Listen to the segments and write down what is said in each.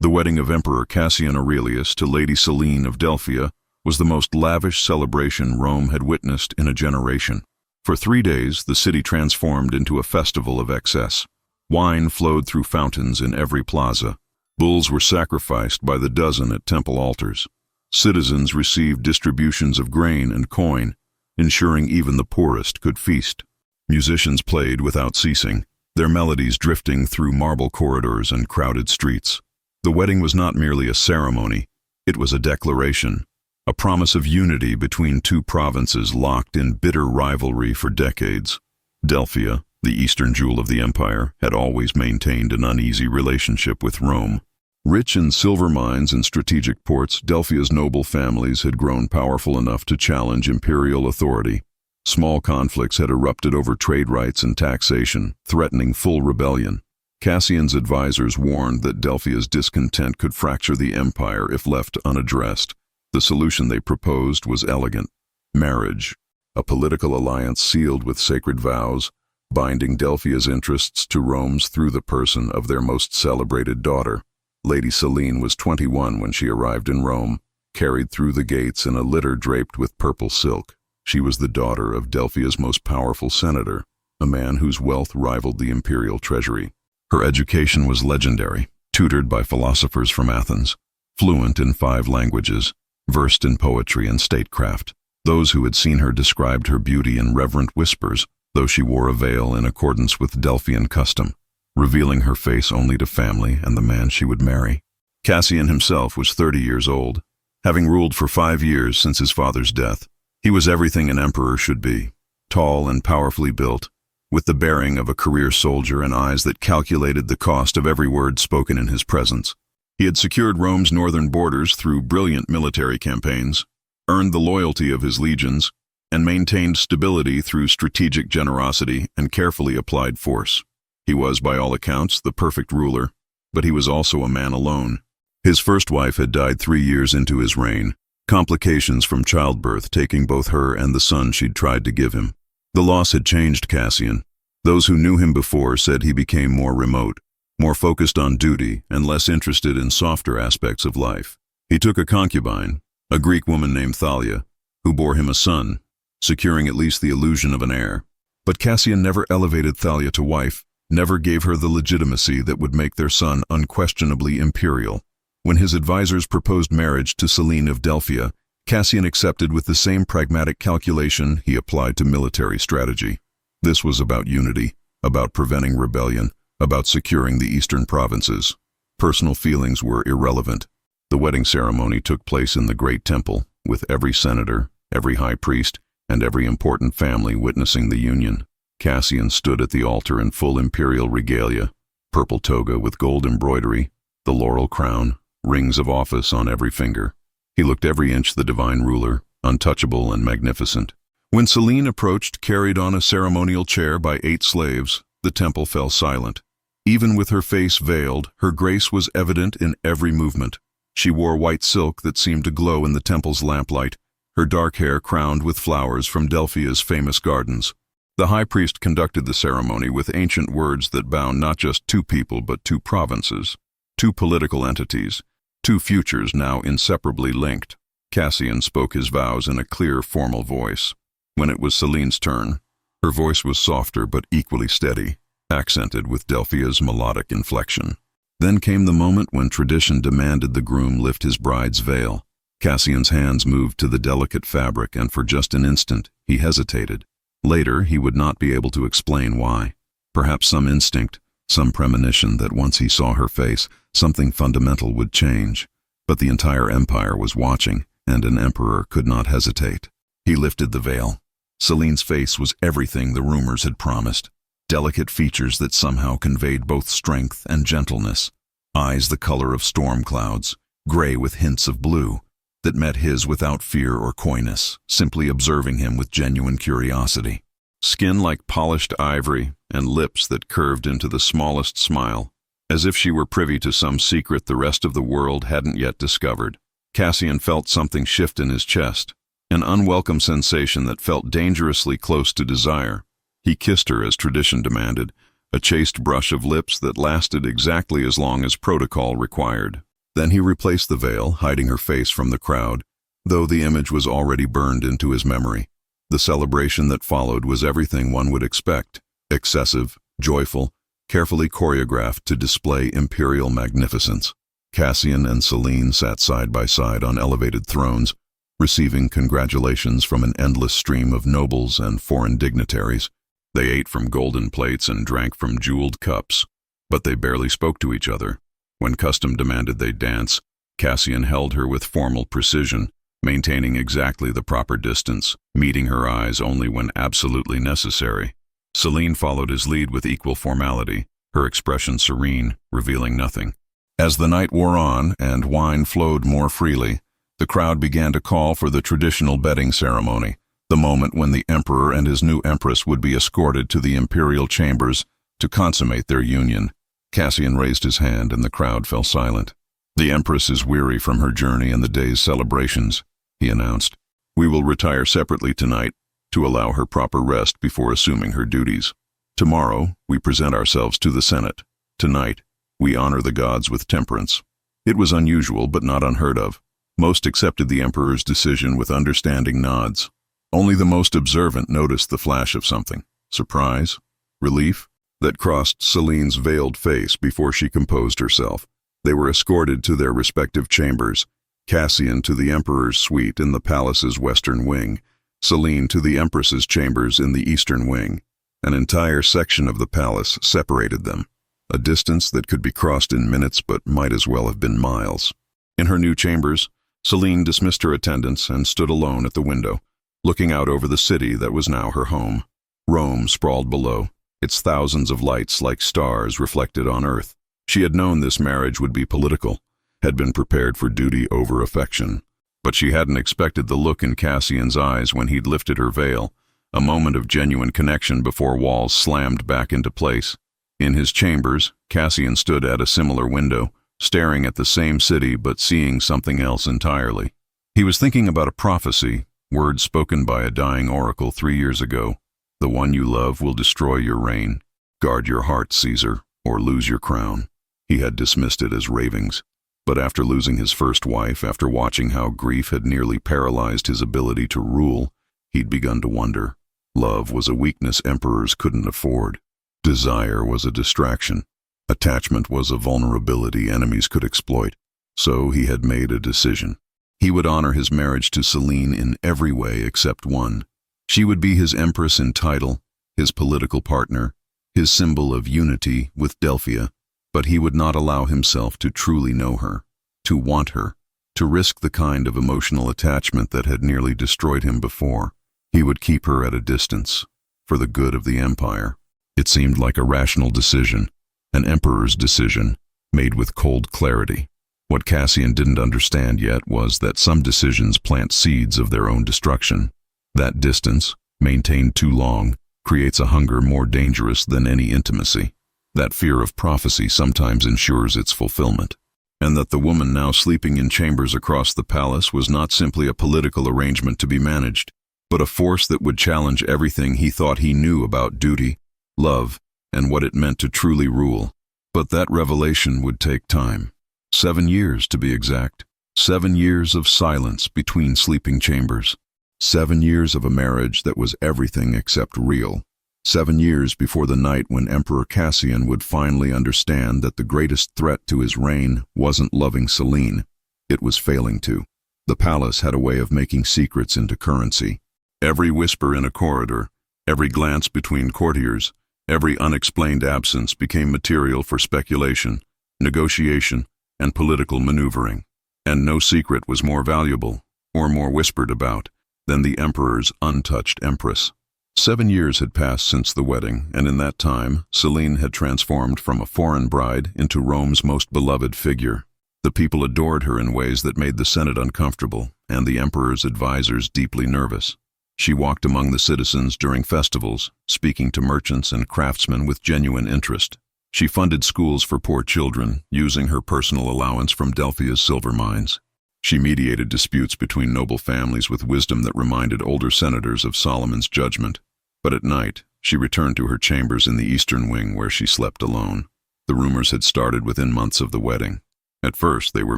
The wedding of Emperor Cassian Aurelius to Lady Selene of Delphia was the most lavish celebration Rome had witnessed in a generation. For 3 days, the city transformed into a festival of excess. Wine flowed through fountains in every plaza. Bulls were sacrificed by the dozen at temple altars. Citizens received distributions of grain and coin, ensuring even the poorest could feast. Musicians played without ceasing, their melodies drifting through marble corridors and crowded streets. The wedding was not merely a ceremony, it was a declaration, a promise of unity between two provinces locked in bitter rivalry for decades. Delphia, the eastern jewel of the empire, had always maintained an uneasy relationship with Rome. Rich in silver mines and strategic ports, Delphia's noble families had grown powerful enough to challenge imperial authority. Small conflicts had erupted over trade rights and taxation, threatening full rebellion. Cassian's advisors warned that Delphia's discontent could fracture the empire if left unaddressed. The solution they proposed was elegant: marriage, a political alliance sealed with sacred vows, binding Delphia's interests to Rome's through the person of their most celebrated daughter. Lady Selene was 21 when she arrived in Rome, carried through the gates in a litter draped with purple silk. She was the daughter of Delphia's most powerful senator, a man whose wealth rivaled the imperial treasury. Her education was legendary, tutored by philosophers from Athens, fluent in 5 languages, versed in poetry and statecraft. Those who had seen her described her beauty in reverent whispers, though she wore a veil in accordance with Delphian custom, revealing her face only to family and the man she would marry. Cassian himself was 30 years old. Having ruled for 5 years since his father's death, he was everything an emperor should be: tall and powerfully built, with the bearing of a career soldier and eyes that calculated the cost of every word spoken in his presence. He had secured Rome's northern borders through brilliant military campaigns, earned the loyalty of his legions, and maintained stability through strategic generosity and carefully applied force. He was, by all accounts, the perfect ruler, but he was also a man alone. His first wife had died 3 years into his reign, complications from childbirth taking both her and the son she'd tried to give him. The loss had changed Cassian. Those who knew him before said he became more remote, more focused on duty and less interested in softer aspects of life. He took a concubine, a Greek woman named Thalia, who bore him a son, securing at least the illusion of an heir. But Cassian never elevated Thalia to wife, never gave her the legitimacy that would make their son unquestionably imperial. When his advisors proposed marriage to Selene of Delphia, Cassian accepted with the same pragmatic calculation he applied to military strategy. This was about unity, about preventing rebellion, about securing the eastern provinces. Personal feelings were irrelevant. The wedding ceremony took place in the great temple, with every senator, every high priest, and every important family witnessing the union. Cassian stood at the altar in full imperial regalia: purple toga with gold embroidery, the laurel crown, rings of office on every finger. He looked every inch the divine ruler, untouchable and magnificent. When Selene approached, carried on a ceremonial chair by 8 slaves, the temple fell silent. Even with her face veiled, her grace was evident in every movement. She wore white silk that seemed to glow in the temple's lamplight, her dark hair crowned with flowers from Delphia's famous gardens. The high priest conducted the ceremony with ancient words that bound not just 2 people but 2 provinces, 2 political entities, 2 futures now inseparably linked. Cassian spoke his vows in a clear, formal voice. When it was Selene's turn, her voice was softer but equally steady, accented with Delphia's melodic inflection. Then came the moment when tradition demanded the groom lift his bride's veil. Cassian's hands moved to the delicate fabric, and for just an instant, he hesitated. Later, he would not be able to explain why. Perhaps some instinct, some premonition that once he saw her face, something fundamental would change. But the entire empire was watching, and an emperor could not hesitate. He lifted the veil. Selene's face was everything the rumors had promised. Delicate features that somehow conveyed both strength and gentleness. Eyes the color of storm clouds, gray with hints of blue, that met his without fear or coyness, simply observing him with genuine curiosity. Skin like polished ivory, and lips that curved into the smallest smile, as if she were privy to some secret the rest of the world hadn't yet discovered. Cassian felt something shift in his chest, an unwelcome sensation that felt dangerously close to desire. He kissed her as tradition demanded, a chaste brush of lips that lasted exactly as long as protocol required. Then he replaced the veil, hiding her face from the crowd, though the image was already burned into his memory. The celebration that followed was everything one would expect: excessive, joyful, carefully choreographed to display imperial magnificence. Cassian and Selene sat side by side on elevated thrones, receiving congratulations from an endless stream of nobles and foreign dignitaries. They ate from golden plates and drank from jeweled cups, but they barely spoke to each other. When custom demanded they dance, Cassian held her with formal precision, maintaining exactly the proper distance, meeting her eyes only when absolutely necessary. Selene followed his lead with equal formality, her expression serene, revealing nothing. As the night wore on and wine flowed more freely, the crowd began to call for the traditional bedding ceremony, the moment when the emperor and his new empress would be escorted to the imperial chambers to consummate their union. Cassian raised his hand and the crowd fell silent. "The empress is weary from her journey and the day's celebrations," he announced. "We will retire separately tonight to allow her proper rest before assuming her duties. Tomorrow, we present ourselves to the Senate. Tonight, we honor the gods with temperance." It was unusual but not unheard of. Most accepted the emperor's decision with understanding nods. Only the most observant noticed the flash of something: surprise, relief, that crossed Selene's veiled face before she composed herself. They were escorted to their respective chambers, Cassian to the emperor's suite in the palace's western wing, Selene to the empress's chambers in the eastern wing. An entire section of the palace separated them, a distance that could be crossed in minutes but might as well have been miles. In her new chambers, Selene dismissed her attendants and stood alone at the window, looking out over the city that was now her home. Rome sprawled below, its thousands of lights like stars reflected on earth. She had known this marriage would be political, had been prepared for duty over affection. But she hadn't expected the look in Cassian's eyes when he'd lifted her veil, a moment of genuine connection before walls slammed back into place. In his chambers, Cassian stood at a similar window, staring at the same city but seeing something else entirely. He was thinking about a prophecy, words spoken by a dying oracle 3 years ago. "The one you love will destroy your reign. Guard your heart, Caesar, or lose your crown." He had dismissed it as ravings. But after losing his first wife, after watching how grief had nearly paralyzed his ability to rule, he'd begun to wonder. Love was a weakness emperors couldn't afford. Desire was a distraction. Attachment was a vulnerability enemies could exploit. So he had made a decision. He would honor his marriage to Selene in every way except one. She would be his empress in title, his political partner, his symbol of unity with Delphia, but he would not allow himself to truly know her, to want her, to risk the kind of emotional attachment that had nearly destroyed him before. He would keep her at a distance, for the good of the empire. It seemed like a rational decision, an emperor's decision, made with cold clarity. What Cassian didn't understand yet was that some decisions plant seeds of their own destruction. That distance, maintained too long, creates a hunger more dangerous than any intimacy. That fear of prophecy sometimes ensures its fulfillment. And that the woman now sleeping in chambers across the palace was not simply a political arrangement to be managed, but a force that would challenge everything he thought he knew about duty, love, and what it meant to truly rule. But that revelation would take time. 7 years, to be exact. 7 years of silence between sleeping chambers. 7 years of a marriage that was everything except real. 7 years before the night when Emperor Cassian would finally understand that the greatest threat to his reign wasn't loving Selene. It was failing to. The palace had a way of making secrets into currency. Every whisper in a corridor, every glance between courtiers, every unexplained absence became material for speculation, negotiation, and political maneuvering. And no secret was more valuable, or more whispered about, than the emperor's untouched empress. 7 years had passed since the wedding, and in that time, Selene had transformed from a foreign bride into Rome's most beloved figure. The people adored her in ways that made the Senate uncomfortable, and the emperor's advisors deeply nervous. She walked among the citizens during festivals, speaking to merchants and craftsmen with genuine interest. She funded schools for poor children, using her personal allowance from Delphia's silver mines. She mediated disputes between noble families with wisdom that reminded older senators of Solomon's judgment. But at night, she returned to her chambers in the eastern wing where she slept alone. The rumors had started within months of the wedding. At first, they were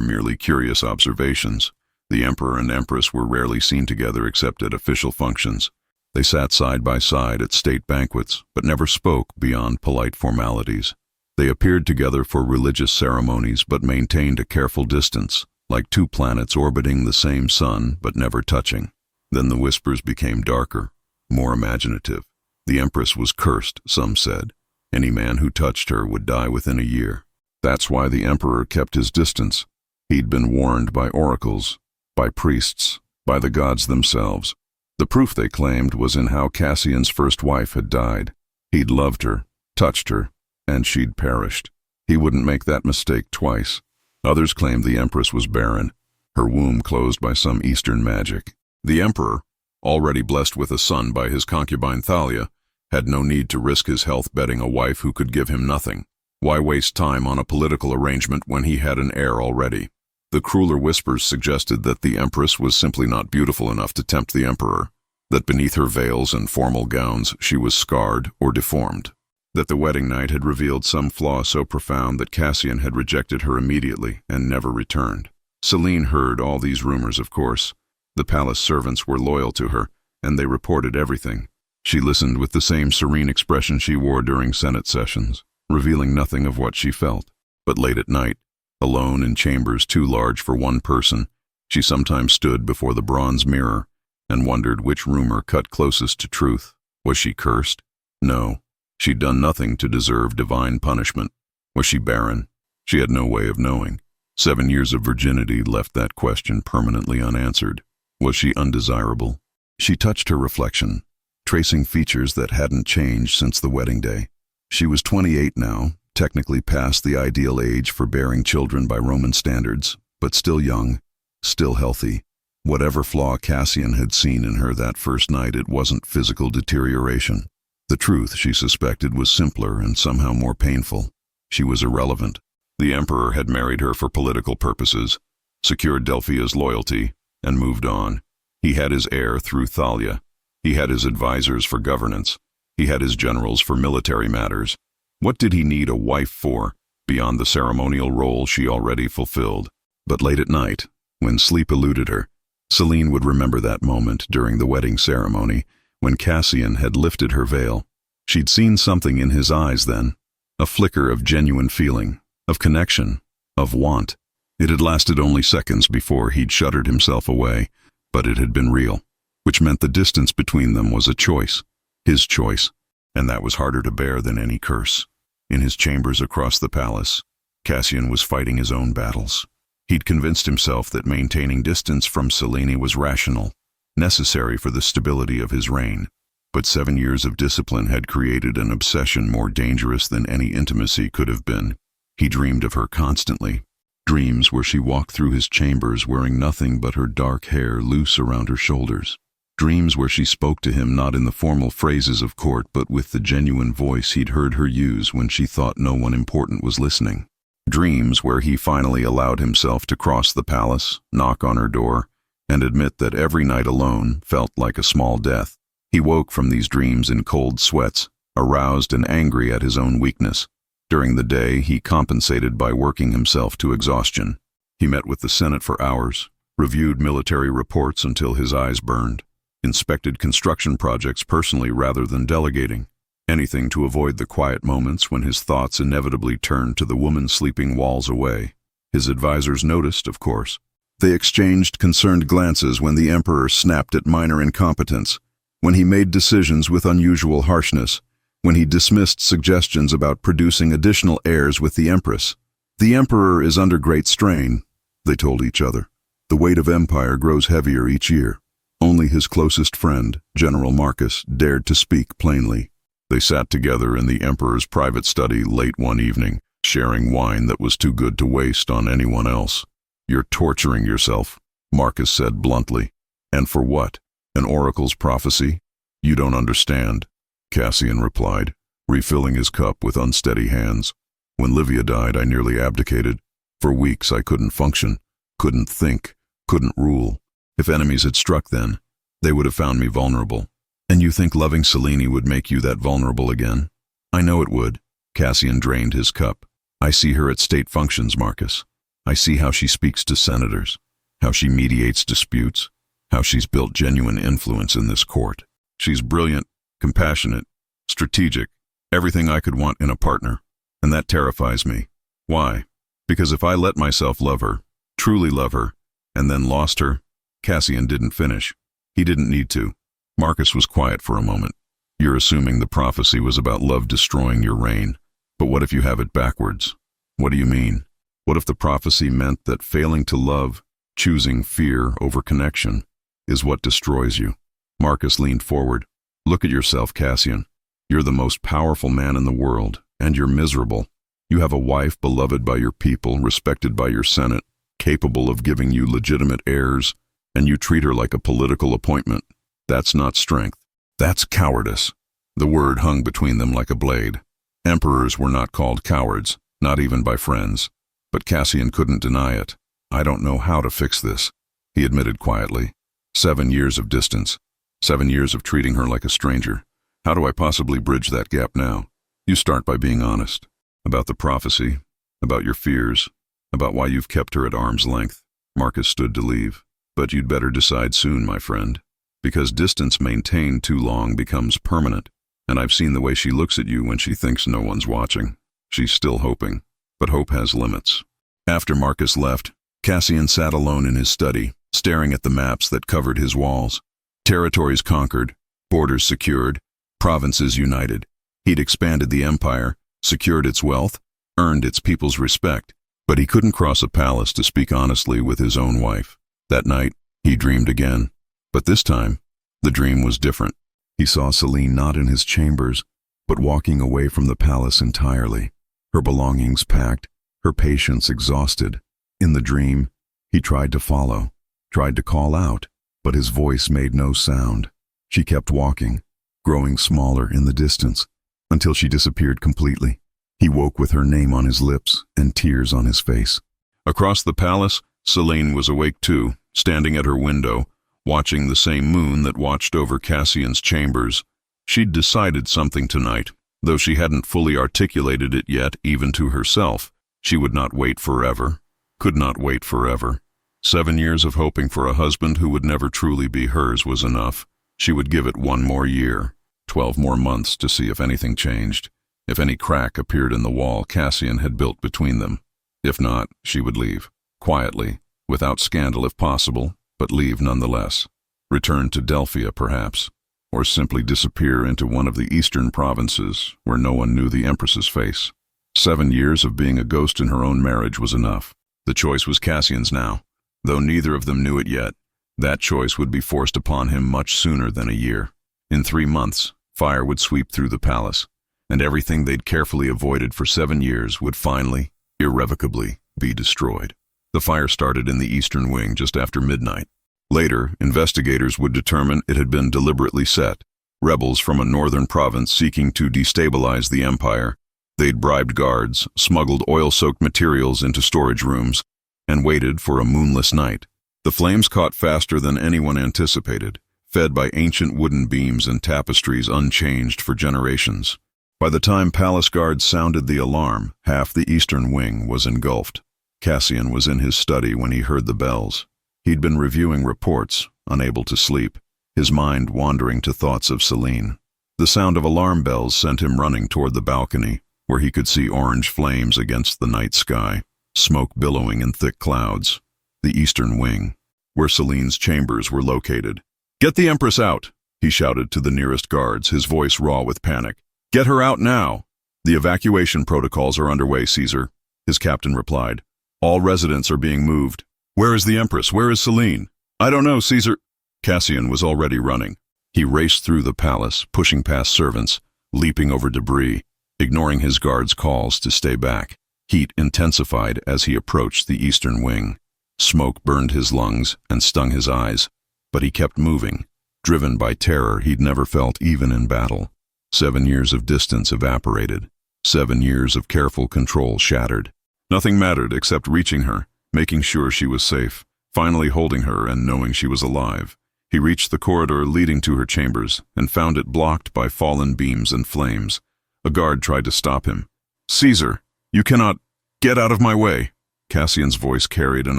merely curious observations. The emperor and empress were rarely seen together except at official functions. They sat side by side at state banquets, but never spoke beyond polite formalities. They appeared together for religious ceremonies, but maintained a careful distance, like two planets orbiting the same sun but never touching. Then the whispers became darker, more imaginative. The empress was cursed, some said. Any man who touched her would die within a year. That's why the emperor kept his distance. He'd been warned by oracles, by priests, by the gods themselves. The proof, they claimed, was in how Cassian's first wife had died. He'd loved her, touched her, and she'd perished. He wouldn't make that mistake twice. Others claimed the empress was barren, her womb closed by some Eastern magic. The emperor, already blessed with a son by his concubine Thalia, had no need to risk his health betting a wife who could give him nothing. Why waste time on a political arrangement when he had an heir already? The crueler whispers suggested that the empress was simply not beautiful enough to tempt the emperor, that beneath her veils and formal gowns she was scarred or deformed, that the wedding night had revealed some flaw so profound that Cassian had rejected her immediately and never returned. Selene heard all these rumors, of course. The palace servants were loyal to her, and they reported everything. She listened with the same serene expression she wore during Senate sessions, revealing nothing of what she felt. But late at night, alone in chambers too large for one person, she sometimes stood before the bronze mirror and wondered which rumor cut closest to truth. Was she cursed? No. She'd done nothing to deserve divine punishment. Was she barren? She had no way of knowing. 7 years of virginity left that question permanently unanswered. Was she undesirable? She touched her reflection, tracing features that hadn't changed since the wedding day. She was 28 now, technically past the ideal age for bearing children by Roman standards, but still young, still healthy. Whatever flaw Cassian had seen in her that first night, it wasn't physical deterioration. The truth, she suspected, was simpler and somehow more painful. She was irrelevant. The emperor had married her for political purposes, secured Delphia's loyalty, and moved on. He had his heir through Thalia. He had his advisors for governance. He had his generals for military matters. What did he need a wife for, beyond the ceremonial role she already fulfilled? But late at night, when sleep eluded her, Selene would remember that moment during the wedding ceremony when Cassian had lifted her veil. She'd seen something in his eyes then, a flicker of genuine feeling, of connection, of want. It had lasted only seconds before he'd shuttered himself away, but it had been real, which meant the distance between them was a choice, his choice, and that was harder to bear than any curse. In his chambers across the palace, Cassian was fighting his own battles. He'd convinced himself that maintaining distance from Selene was rational, necessary for the stability of his reign. But 7 years of discipline had created an obsession more dangerous than any intimacy could have been. He dreamed of her constantly, dreams where she walked through his chambers wearing nothing but her dark hair loose around her shoulders. Dreams where she spoke to him not in the formal phrases of court but with the genuine voice he'd heard her use when she thought no one important was listening. Dreams where he finally allowed himself to cross the palace, knock on her door, and admit that every night alone felt like a small death. He woke from these dreams in cold sweats, aroused and angry at his own weakness. During the day, he compensated by working himself to exhaustion. He met with the Senate for hours, reviewed military reports until his eyes burned, inspected construction projects personally rather than delegating, anything to avoid the quiet moments when his thoughts inevitably turned to the woman sleeping walls away. His advisors noticed, of course. They exchanged concerned glances when the emperor snapped at minor incompetence, when he made decisions with unusual harshness, when he dismissed suggestions about producing additional heirs with the Empress. The emperor is under great strain, they told each other. The weight of empire grows heavier each year. Only his closest friend, General Marcus, dared to speak plainly. They sat together in the emperor's private study late one evening, sharing wine that was too good to waste on anyone else. "You're torturing yourself," Marcus said bluntly. "And for what? An oracle's prophecy? You don't understand," Cassian replied, refilling his cup with unsteady hands. "When Livia died, I nearly abdicated. For weeks I couldn't function, couldn't think, couldn't rule. If enemies had struck then, they would have found me vulnerable. And you think loving Selene would make you that vulnerable again?" "I know it would." Cassian drained his cup. "I see her at state functions, Marcus. I see how she speaks to senators, how she mediates disputes, how she's built genuine influence in this court. She's brilliant, compassionate, strategic, everything I could want in a partner, and that terrifies me. Why? Because if I let myself love her, truly love her, and then lost her, Cassian didn't finish. He didn't need to. Marcus was quiet for a moment. You're assuming the prophecy was about love destroying your reign. But what if you have it backwards? What do you mean? What if the prophecy meant that failing to love, choosing fear over connection, is what destroys you? Marcus leaned forward. Look at yourself, Cassian. You're the most powerful man in the world, and you're miserable. You have a wife beloved by your people, respected by your Senate, capable of giving you legitimate heirs, and you treat her like a political appointment. That's not strength. That's cowardice. The word hung between them like a blade. Emperors were not called cowards, not even by friends. But Cassian couldn't deny it. I don't know how to fix this, he admitted quietly. 7 years of distance. 7 years of treating her like a stranger. How do I possibly bridge that gap now? You start by being honest. About the prophecy, about your fears, about why you've kept her at arm's length. Marcus stood to leave. But you'd better decide soon, my friend. Because distance maintained too long becomes permanent. And I've seen the way she looks at you when she thinks no one's watching. She's still hoping. But hope has limits. After Marcus left, Cassian sat alone in his study, staring at the maps that covered his walls. Territories conquered, borders secured, provinces united. He'd expanded the empire, secured its wealth, earned its people's respect. But he couldn't cross a palace to speak honestly with his own wife. That night, he dreamed again. But this time, the dream was different. He saw Celine not in his chambers, but walking away from the palace entirely. Her belongings packed, her patience exhausted. In the dream, he tried to follow, tried to call out, but his voice made no sound. She kept walking, growing smaller in the distance, until she disappeared completely. He woke with her name on his lips and tears on his face. Across the palace, Celine was awake too, standing at her window, watching the same moon that watched over Cassian's chambers. She'd decided something tonight, though she hadn't fully articulated it yet even to herself. She would not wait forever, could not wait forever. 7 years of hoping for a husband who would never truly be hers was enough. She would give it 1 more year, 12 more months to see if anything changed, if any crack appeared in the wall Cassian had built between them. If not, she would leave, quietly, without scandal if possible, but leave nonetheless. Return to Delphia, perhaps, or simply disappear into one of the eastern provinces where no one knew the Empress's face. 7 years of being a ghost in her own marriage was enough. The choice was Cassian's now. Though neither of them knew it yet, that choice would be forced upon him much sooner than a year. In 3 months, fire would sweep through the palace, and everything they'd carefully avoided for 7 years would finally, irrevocably, be destroyed. The fire started in the eastern wing just after midnight. Later, investigators would determine it had been deliberately set. Rebels from a northern province seeking to destabilize the empire. They'd bribed guards, smuggled oil-soaked materials into storage rooms, and waited for a moonless night. The flames caught faster than anyone anticipated, fed by ancient wooden beams and tapestries unchanged for generations. By the time palace guards sounded the alarm, half the eastern wing was engulfed. Cassian was in his study when he heard the bells. He'd been reviewing reports, unable to sleep, his mind wandering to thoughts of Celine. The sound of alarm bells sent him running toward the balcony, where he could see orange flames against the night sky, smoke billowing in thick clouds. The eastern wing, where Celine's chambers were located. "Get the Empress out!" he shouted to the nearest guards, his voice raw with panic. "Get her out now!" "The evacuation protocols are underway, Caesar," his captain replied. "All residents are being moved." "Where is the Empress? Where is Celine?" "I don't know, Caesar." Cassian was already running. He raced through the palace, pushing past servants, leaping over debris, ignoring his guards' calls to stay back. Heat intensified as he approached the eastern wing. Smoke burned his lungs and stung his eyes, but he kept moving, driven by terror he'd never felt even in battle. 7 years of distance evaporated. 7 years of careful control shattered. Nothing mattered except reaching her, making sure she was safe, finally holding her and knowing she was alive. He reached the corridor leading to her chambers and found it blocked by fallen beams and flames. A guard tried to stop him. "Caesar, you cannot... Get out of my way!" Cassian's voice carried an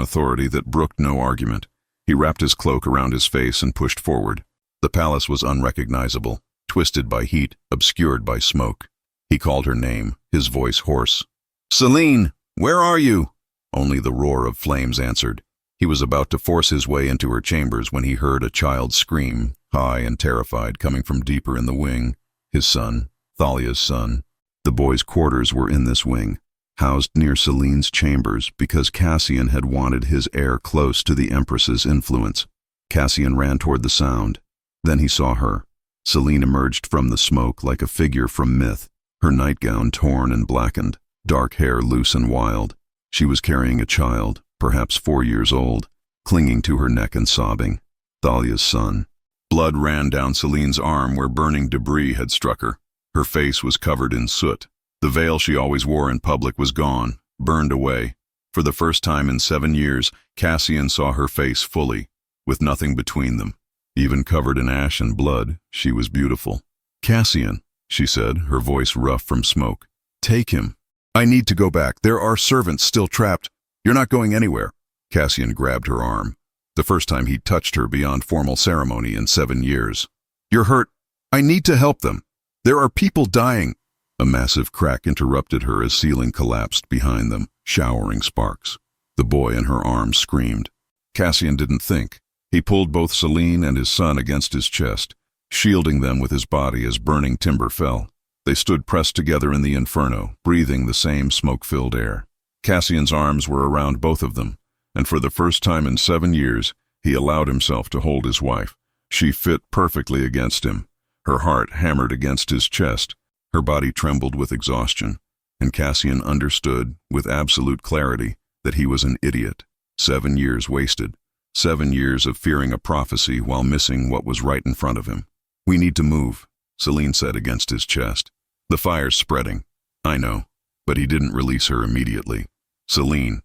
authority that brooked no argument. He wrapped his cloak around his face and pushed forward. The palace was unrecognizable, twisted by heat, obscured by smoke. He called her name, his voice hoarse. "Selene, where are you?" Only the roar of flames answered. He was about to force his way into her chambers when he heard a child's scream, high and terrified, coming from deeper in the wing. His son, Thalia's son. The boy's quarters were in this wing, housed near Selene's chambers because Cassian had wanted his heir close to the Empress's influence. Cassian ran toward the sound. Then he saw her. Selene emerged from the smoke like a figure from myth, her nightgown torn and blackened, dark hair loose and wild. She was carrying a child, perhaps 4 years old, clinging to her neck and sobbing. Thalia's son. Blood ran down Selene's arm where burning debris had struck her. Her face was covered in soot. The veil she always wore in public was gone, burned away. For the first time in 7 years, Cassian saw her face fully, with nothing between them. Even covered in ash and blood, she was beautiful. "Cassian," she said, her voice rough from smoke. "Take him. I need to go back. There are servants still trapped. You're not going anywhere." Cassian grabbed her arm. The first time he'd touched her beyond formal ceremony in 7 years. "You're hurt. I need to help them. There are people dying." A massive crack interrupted her as ceiling collapsed behind them, showering sparks. The boy in her arms screamed. Cassian didn't think. He pulled both Selene and his son against his chest, shielding them with his body as burning timber fell. They stood pressed together in the inferno, breathing the same smoke-filled air. Cassian's arms were around both of them, and for the first time in 7 years, he allowed himself to hold his wife. She fit perfectly against him. Her heart hammered against his chest. Her body trembled with exhaustion, and Cassian understood, with absolute clarity, that he was an idiot. 7 years wasted. 7 years of fearing a prophecy while missing what was right in front of him. "We need to move," Selene said against his chest. "The fire's spreading." "I know," but he didn't release her immediately. "Selene,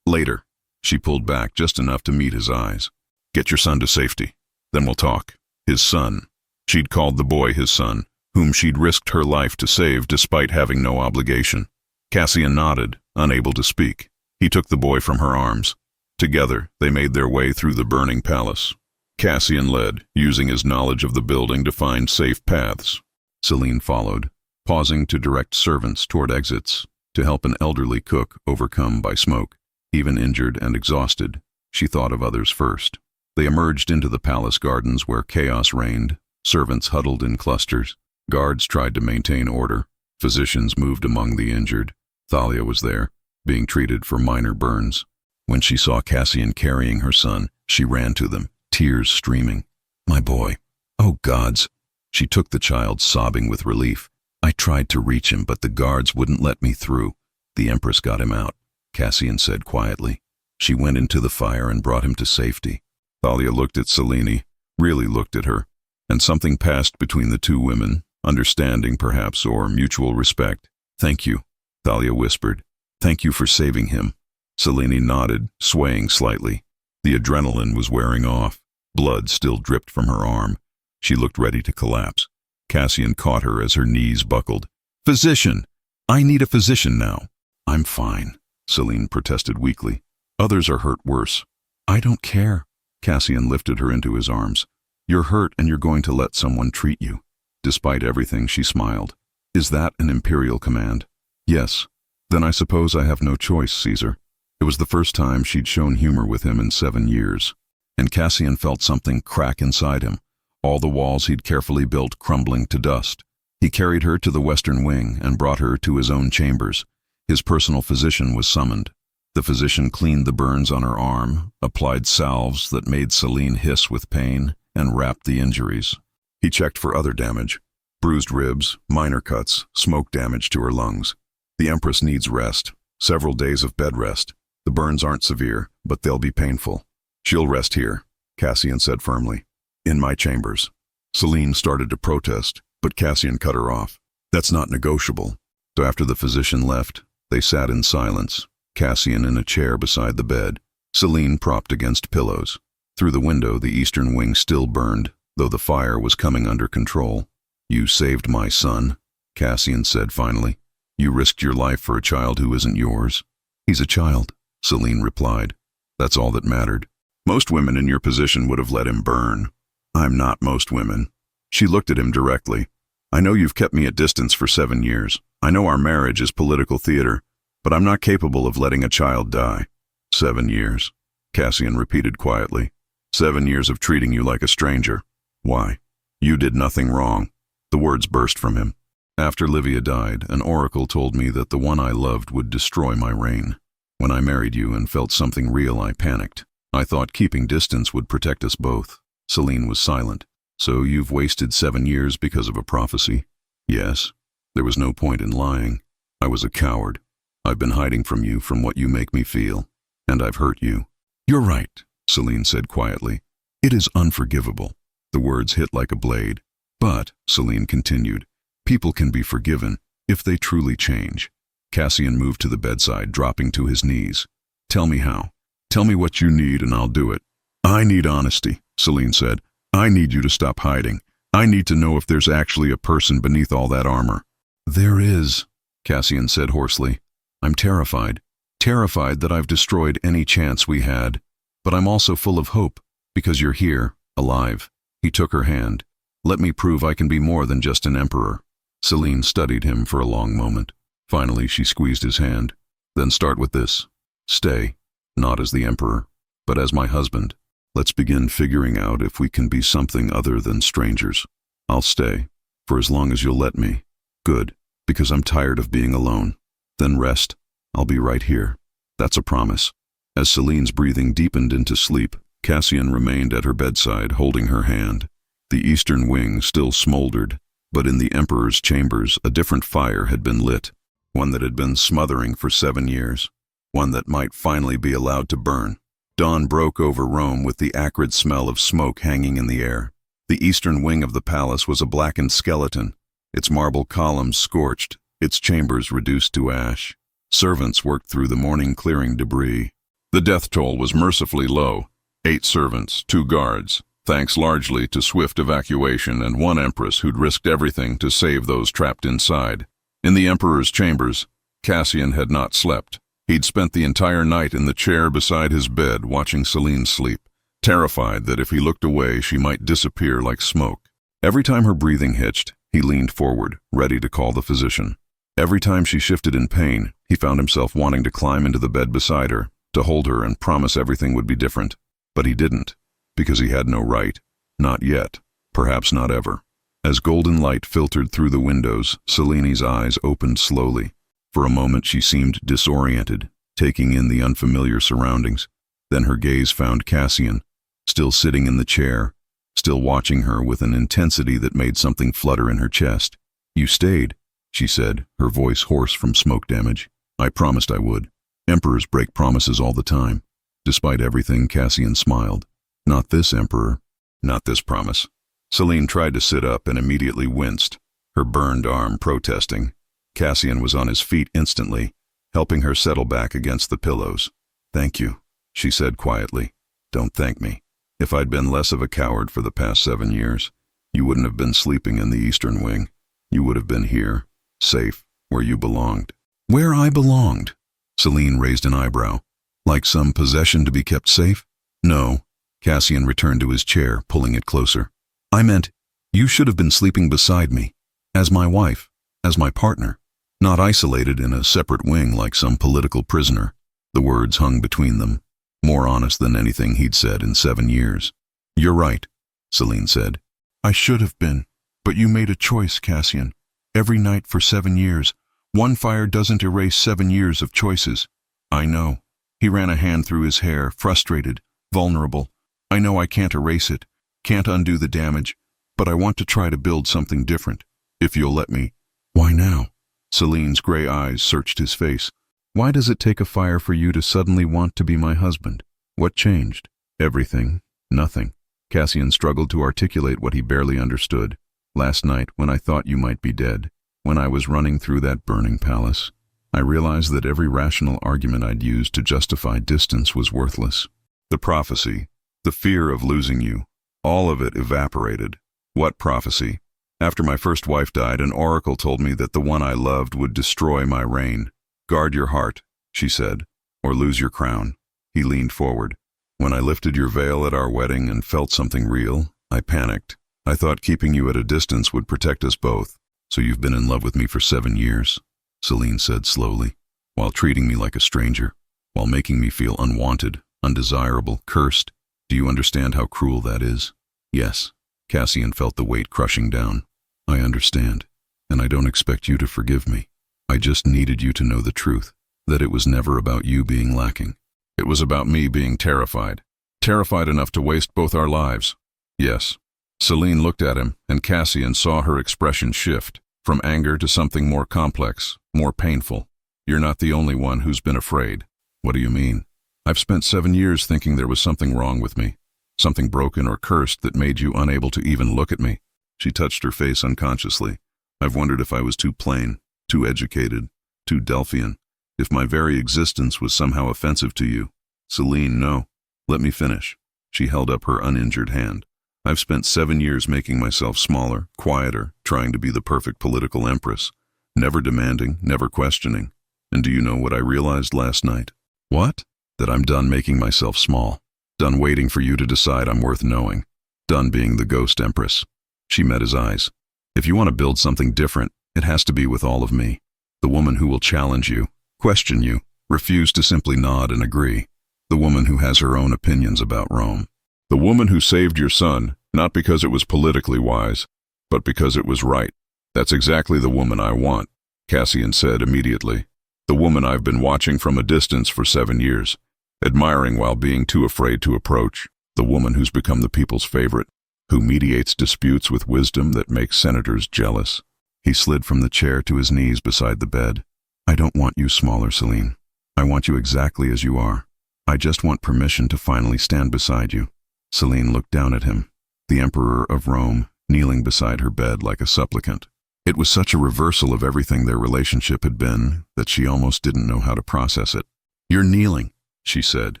later." She pulled back just enough to meet his eyes. "Get your son to safety. Then we'll talk." His son. She'd called the boy his son, whom she'd risked her life to save despite having no obligation. Cassian nodded, unable to speak. He took the boy from her arms. Together, they made their way through the burning palace. Cassian led, using his knowledge of the building to find safe paths. Selene followed, pausing to direct servants toward exits, to help an elderly cook overcome by smoke. Even injured and exhausted, she thought of others first. They emerged into the palace gardens where chaos reigned. Servants huddled in clusters. Guards tried to maintain order. Physicians moved among the injured. Thalia was there, being treated for minor burns. When she saw Cassian carrying her son, she ran to them, tears streaming. "My boy. Oh, gods." She took the child, sobbing with relief. "I tried to reach him, but the guards wouldn't let me through. The Empress got him out," Cassian said quietly. "She went into the fire and brought him to safety." Thalia looked at Selene, really looked at her, and something passed between the two women, understanding perhaps, or mutual respect. "Thank you," Thalia whispered. "Thank you for saving him." Selene nodded, swaying slightly. The adrenaline was wearing off. Blood still dripped from her arm. She looked ready to collapse. Cassian caught her as her knees buckled. "Physician! I need a physician now." "I'm fine," Selene protested weakly. "Others are hurt worse." "I don't care." Cassian lifted her into his arms. "You're hurt and you're going to let someone treat you." Despite everything, she smiled. "Is that an imperial command?" "Yes." "Then I suppose I have no choice, Caesar." It was the first time she'd shown humor with him in 7 years. And Cassian felt something crack inside him, all the walls he'd carefully built crumbling to dust. He carried her to the western wing and brought her to his own chambers. His personal physician was summoned. The physician cleaned the burns on her arm, applied salves that made Selene hiss with pain, and wrapped the injuries. He checked for other damage: bruised ribs, minor cuts, smoke damage to her lungs. "The Empress needs rest, several days of bed rest. The burns aren't severe, but they'll be painful." "She'll rest here," Cassian said firmly. "In my chambers." Selene started to protest, but Cassian cut her off. "That's not negotiable." So after the physician left, they sat in silence, Cassian in a chair beside the bed, Selene propped against pillows. Through the window, the eastern wing still burned, though the fire was coming under control. "You saved my son," Cassian said finally. "You risked your life for a child who isn't yours." "He's a child," Celine replied. That's all that mattered. Most women in your position would have let him burn. I'm not most women. She looked at him directly. I know you've kept me at distance for 7 years. I know our marriage is political theater, but I'm not capable of letting a child die. 7 years, Cassian repeated quietly. 7 years of treating you like a stranger. Why? You did nothing wrong. The words burst from him. After Livia died, an oracle told me that the one I loved would destroy my reign. When I married you and felt something real, I panicked. I thought keeping distance would protect us both. Celine was silent. So you've wasted 7 years because of a prophecy? Yes. There was no point in lying. I was a coward. I've been hiding from you from what you make me feel. And I've hurt you. You're right, Celine said quietly. It is unforgivable. The words hit like a blade. But, Celine continued, people can be forgiven if they truly change. Cassian moved to the bedside, dropping to his knees. Tell me how. Tell me what you need and I'll do it. I need honesty, Celine said. I need you to stop hiding. I need to know if there's actually a person beneath all that armor. There is, Cassian said hoarsely. I'm terrified. Terrified that I've destroyed any chance we had. But I'm also full of hope, because you're here, alive. He took her hand. Let me prove I can be more than just an emperor. Celine studied him for a long moment. Finally, she squeezed his hand. Then start with this. Stay, not as the emperor, but as my husband. Let's begin figuring out if we can be something other than strangers. I'll stay, for as long as you'll let me. Good, because I'm tired of being alone. Then rest. I'll be right here. That's a promise. As Celine's breathing deepened into sleep, Cassian remained at her bedside, holding her hand. The eastern wing still smoldered, but in the Emperor's chambers a different fire had been lit, one that had been smothering for 7 years, one that might finally be allowed to burn. Dawn broke over Rome with the acrid smell of smoke hanging in the air. The eastern wing of the palace was a blackened skeleton, its marble columns scorched, its chambers reduced to ash. Servants worked through the morning clearing debris. The death toll was mercifully low. 8 servants, 2 guards, thanks largely to swift evacuation and 1 Empress who'd risked everything to save those trapped inside. In the Emperor's chambers, Cassian had not slept. He'd spent the entire night in the chair beside his bed watching Celine sleep, terrified that if he looked away she might disappear like smoke. Every time her breathing hitched, he leaned forward, ready to call the physician. Every time she shifted in pain, he found himself wanting to climb into the bed beside her, to hold her and promise everything would be different. But he didn't, because he had no right. Not yet. Perhaps not ever. As golden light filtered through the windows, Celine's eyes opened slowly. For a moment she seemed disoriented, taking in the unfamiliar surroundings. Then her gaze found Cassian, still sitting in the chair, still watching her with an intensity that made something flutter in her chest. You stayed, she said, her voice hoarse from smoke damage. I promised I would. Emperors break promises all the time. Despite everything, Cassian smiled. Not this emperor. Not this promise. Celine tried to sit up and immediately winced, her burned arm protesting. Cassian was on his feet instantly, helping her settle back against the pillows. Thank you, she said quietly. Don't thank me. If I'd been less of a coward for the past 7 years, you wouldn't have been sleeping in the eastern wing. You would have been here, safe, where you belonged. Where I belonged? Celine raised an eyebrow. Like some possession to be kept safe? No. Cassian returned to his chair, pulling it closer. I meant, you should have been sleeping beside me, as my wife, as my partner, not isolated in a separate wing like some political prisoner. The words hung between them, more honest than anything he'd said in 7 years. You're right, Celine said. I should have been, but you made a choice, Cassian. Every night for 7 years. One fire doesn't erase 7 years of choices. I know. He ran a hand through his hair, frustrated, vulnerable. I know I can't erase it, can't undo the damage, but I want to try to build something different, if you'll let me. Why now? Celine's gray eyes searched his face. Why does it take a fire for you to suddenly want to be my husband? What changed? Everything. Nothing. Cassian struggled to articulate what he barely understood. Last night, when I thought you might be dead, when I was running through that burning palace, I realized that every rational argument I'd used to justify distance was worthless. The prophecy, the fear of losing you, all of it evaporated. What prophecy? After my first wife died, an oracle told me that the one I loved would destroy my reign. Guard your heart, she said. or lose your crown. He leaned forward. When I lifted your veil at our wedding and felt something real, I panicked. I thought keeping you at a distance would protect us both. So you've been in love with me for 7 years, Celine said slowly, while treating me like a stranger, while making me feel unwanted, undesirable, cursed. Do you understand how cruel that is? Yes. Cassian felt the weight crushing down. I understand, and I don't expect you to forgive me. I just needed you to know the truth, that it was never about you being lacking. It was about me being terrified. Terrified enough to waste both our lives. Yes. Celine looked at him, and Cassian saw her expression shift, from anger to something more complex, more painful. You're not the only one who's been afraid. What do you mean? I've spent 7 years thinking there was something wrong with me, something broken or cursed that made you unable to even look at me. She touched her face unconsciously. I've wondered if I was too plain, too educated, too Delphian, if my very existence was somehow offensive to you. Celine, no. Let me finish. She held up her uninjured hand. I've spent 7 years making myself smaller, quieter, trying to be the perfect political empress. Never demanding, never questioning. And do you know what I realized last night? What? That I'm done making myself small. Done waiting for you to decide I'm worth knowing. Done being the ghost empress. She met his eyes. If you want to build something different, it has to be with all of me. The woman who will challenge you, question you, refuse to simply nod and agree. The woman who has her own opinions about Rome. The woman who saved your son, not because it was politically wise, but because it was right. That's exactly the woman I want, Cassian said immediately. The woman I've been watching from a distance for 7 years, admiring while being too afraid to approach. The woman who's become the people's favorite, who mediates disputes with wisdom that makes senators jealous. He slid from the chair to his knees beside the bed. I don't want you smaller, Celine. I want you exactly as you are. I just want permission to finally stand beside you. Celine looked down at him, the Emperor of Rome, kneeling beside her bed like a supplicant. It was such a reversal of everything their relationship had been that she almost didn't know how to process it. You're kneeling, she said,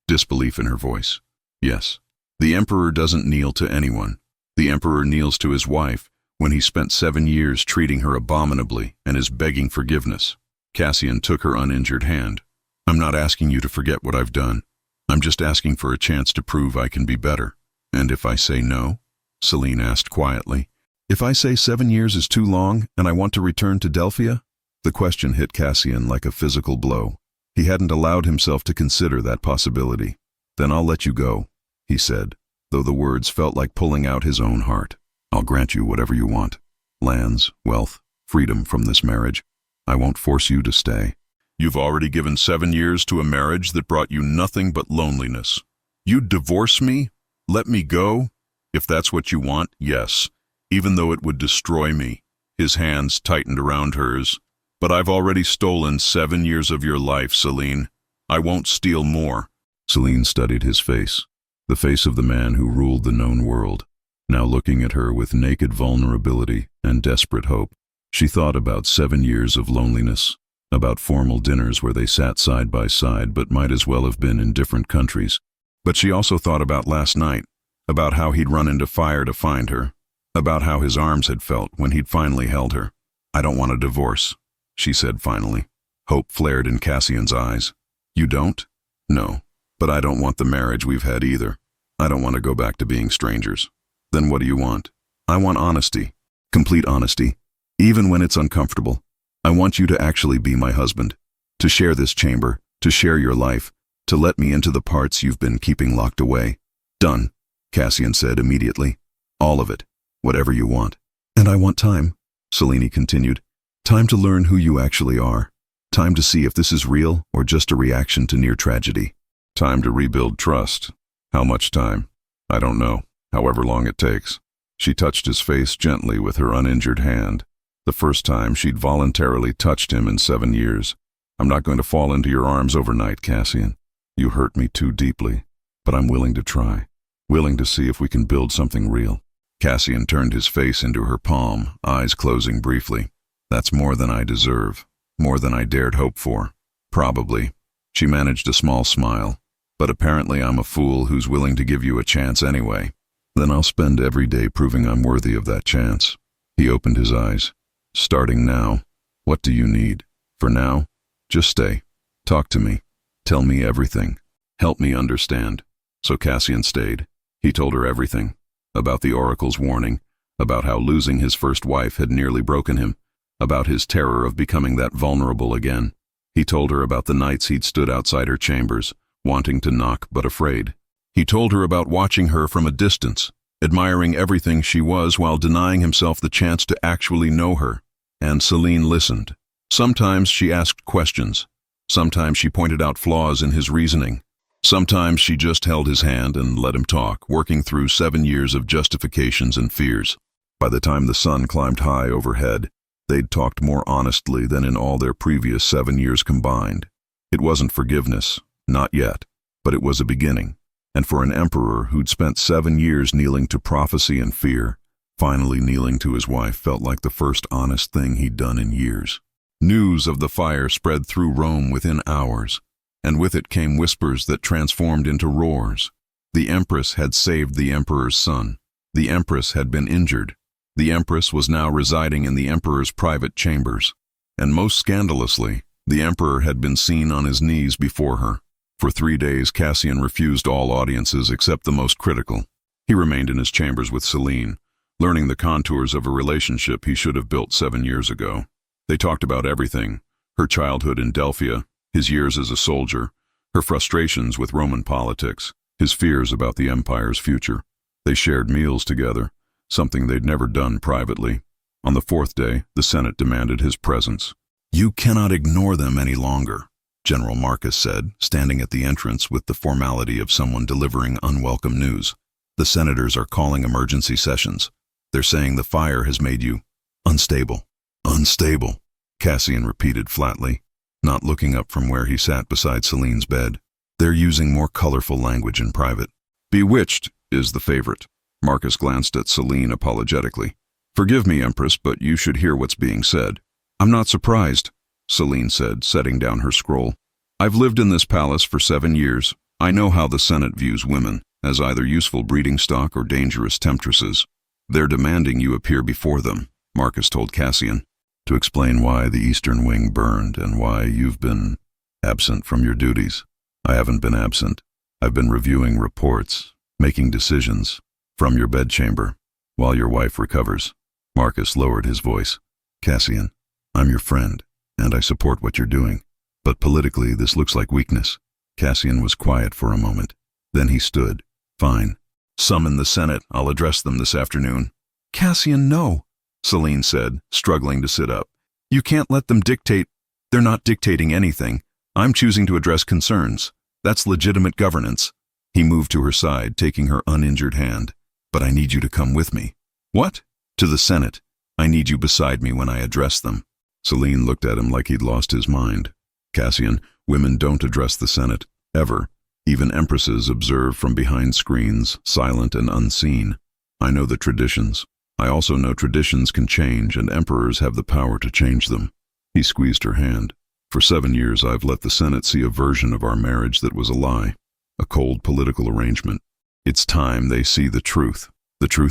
disbelief in her voice. Yes. The Emperor doesn't kneel to anyone. The Emperor kneels to his wife when he spent 7 years treating her abominably and is begging forgiveness. Cassian took her uninjured hand. I'm not asking you to forget what I've done. I'm just asking for a chance to prove I can be better. And if I say no? Celine asked quietly. If I say 7 years is too long and I want to return to Delphia? The question hit Cassian like a physical blow. He hadn't allowed himself to consider that possibility. Then I'll let you go, he said, though the words felt like pulling out his own heart. I'll grant you whatever you want. Lands, wealth, freedom from this marriage. I won't force you to stay. You've already given 7 years to a marriage that brought you nothing but loneliness. You'd divorce me? Let me go? If that's what you want, yes, even though it would destroy me. His hands tightened around hers. But I've already stolen 7 years of your life, Celine. I won't steal more. Celine studied his face, the face of the man who ruled the known world, now looking at her with naked vulnerability and desperate hope. She thought about 7 years of loneliness, about formal dinners where they sat side by side but might as well have been in different countries. But she also thought about last night, about how he'd run into fire to find her, about how his arms had felt when he'd finally held her. I don't want a divorce, she said finally. Hope flared in Cassian's eyes. You don't? No. But I don't want the marriage we've had either. I don't want to go back to being strangers. Then what do you want? I want honesty. Complete honesty. Even when it's uncomfortable. I want you to actually be my husband. To share this chamber. To share your life. To let me into the parts you've been keeping locked away. Done, Cassian said immediately. All of it. Whatever you want. And I want time, Celine continued. Time to learn who you actually are. Time to see if this is real or just a reaction to near tragedy. Time to rebuild trust. How much time? I don't know. However long it takes. She touched his face gently with her uninjured hand. The first time she'd voluntarily touched him in 7 years. I'm not going to fall into your arms overnight, Cassian. You hurt me too deeply. But I'm willing to try. Willing to see if we can build something real. Cassian turned his face into her palm, eyes closing briefly. That's more than I deserve. More than I dared hope for. Probably. She managed a small smile. But apparently I'm a fool who's willing to give you a chance anyway. Then I'll spend every day proving I'm worthy of that chance. He opened his eyes. Starting now. What do you need? For now, just stay. Talk to me. Tell me everything. Help me understand. So Cassian stayed. He told her everything. About the oracle's warning, about how losing his first wife had nearly broken him, about his terror of becoming that vulnerable again. He told her about the nights he'd stood outside her chambers, wanting to knock but afraid. He told her about watching her from a distance, admiring everything she was while denying himself the chance to actually know her. And Celine listened. Sometimes she asked questions. Sometimes she pointed out flaws in his reasoning. Sometimes she just held his hand and let him talk, working through 7 years of justifications and fears. By the time the sun climbed high overhead, they'd talked more honestly than in all their previous 7 years combined. It wasn't forgiveness, not yet, but it was a beginning. And for an emperor who'd spent 7 years kneeling to prophecy and fear, finally kneeling to his wife felt like the first honest thing he'd done in years. News of the fire spread through Rome within hours, and with it came whispers that transformed into roars. The Empress had saved the Emperor's son. The Empress had been injured. The Empress was now residing in the Emperor's private chambers. And most scandalously, the Emperor had been seen on his knees before her. For 3 days, Cassian refused all audiences except the most critical. He remained in his chambers with Celine, learning the contours of a relationship he should have built 7 years ago. They talked about everything: her childhood in Delphia, his years as a soldier, her frustrations with Roman politics, his fears about the empire's future. They shared meals together, something they'd never done privately. On the 4th day, the Senate demanded his presence. "You cannot ignore them any longer," General Marcus said, standing at the entrance with the formality of someone delivering unwelcome news. "The senators are calling emergency sessions. They're saying the fire has made you unstable." "Unstable," Cassian repeated flatly, not looking up from where he sat beside Celine's bed. "They're using more colorful language in private." "Bewitched is the favorite." Marcus glanced at Celine apologetically. "Forgive me, Empress, but you should hear what's being said." "I'm not surprised," Celine said, setting down her scroll. "I've lived in this palace for 7 years. I know how the Senate views women, as either useful breeding stock or dangerous temptresses. They're demanding you appear before them," Marcus told Cassian, "to explain why the Eastern Wing burned and why you've been absent from your duties." "I haven't been absent. I've been reviewing reports, making decisions, from your bedchamber, while your wife recovers." Marcus lowered his voice. "Cassian, I'm your friend, and I support what you're doing. But politically, this looks like weakness." Cassian was quiet for a moment. Then he stood. "Fine. Summon the Senate. I'll address them this afternoon." "Cassian, no," Celine said, struggling to sit up. "You can't let them dictate. They're not dictating anything. I'm choosing to address concerns. That's legitimate governance." He moved to her side, taking her uninjured hand. "But I need you to come with me." "What?" "To the Senate. I need you beside me when I address them." Celine looked at him like he'd lost his mind. "Cassian, women don't address the Senate, ever. Even empresses observe from behind screens, silent and unseen. I know the traditions. I also know traditions can change, and emperors have the power to change them." He squeezed her hand. "For 7 years I've let the Senate see a version of our marriage that was a lie, a cold political arrangement. It's time they see the truth